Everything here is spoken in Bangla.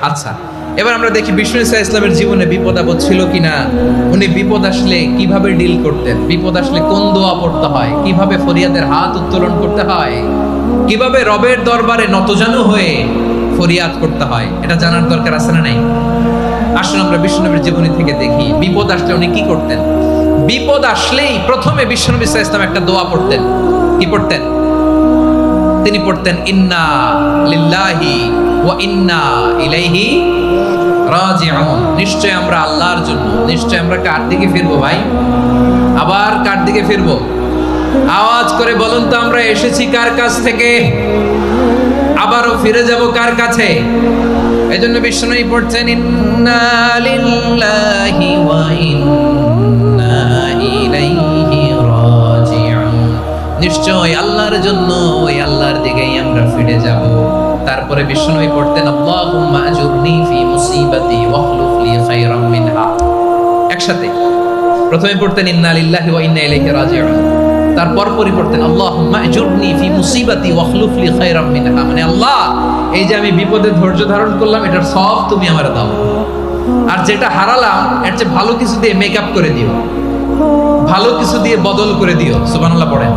আচ্ছা, এবার আমরা দেখি বিষ্ণু ঈসা ইসলামের জীবনে বিপদ আপদ ছিল কিনা, উনি বিপদ আসলে কিভাবে ডিল করতেন, বিপদ আসলে কোন দোয়া পড়তে হয়, কিভাবে ফরিয়াদের হাত উত্তোলন করতে হয়, কিভাবে রবের দরবারে নতজানু হয়ে ফরিয়াদ করতে হয়, এটা জানার দরকার আছে না নাই? আসুন আমরা বিষ্ণুনবীর জীবনী থেকে দেখি বিপদ আসলে উনি কি করতেন। বিপদ আসলেই প্রথমে বিষ্ণুনবী সাল্লাল্লাহু আলাইহি ওয়াসাল্লাম একটা দোয়া পড়তেন। কি পড়তেন? তিনি পড়তেন ইন্না লিল্লাহি ওয়া ইন্না ইলাইহি রাজিউন। নিশ্চয় আমরা আল্লাহর জন্য, নিশ্চয় আমরা কার দিকে ফিরবো ভাই? আবার কার দিকে ফিরবো? আওয়াজ করে বলুন তো, আমরা এসেছি কার কাছ থেকে, আবারও ফিরে যাব কার কাছে? এজন্য বিষ্ণুই পড়ছেন ইন্না লিল্লাহি ওয়া ইন্না ইলাইহি রাজিউন। নিশ্চয় আল্লাহর জন্য, ওই আল্লাহর দিকেই আমরা ফিরে যাব। তারপরে বিষ্ণুই পড়তেন আল্লাহুম্মা আজুরনি ফি মুসিবাতি ওয়াখলুফ লি খায়রাম মিনহা। একসাথে প্রথমে পড়তেন ইন্না লিল্লাহি ওয়া ইন্না ইলাইহি রাজিউন, তারপর পরে পড়তেন আল্লাহুম্মা আজুরনি ফি মুসিবাতি ওয়াখলুফ লি খায়রাম মিনহা। মানে আল্লাহ, এই যে আমি বিপদে ধৈর্য ধারণ করলাম, এটার সব তুমি আমারে দাও, আর যেটা হারালাম এর চেয়ে ভালো কিছু দিয়ে মেকআপ করে দিও, ভালো কিছু দিয়ে বদল করে দিও। সুবহানাল্লাহ পড়েন।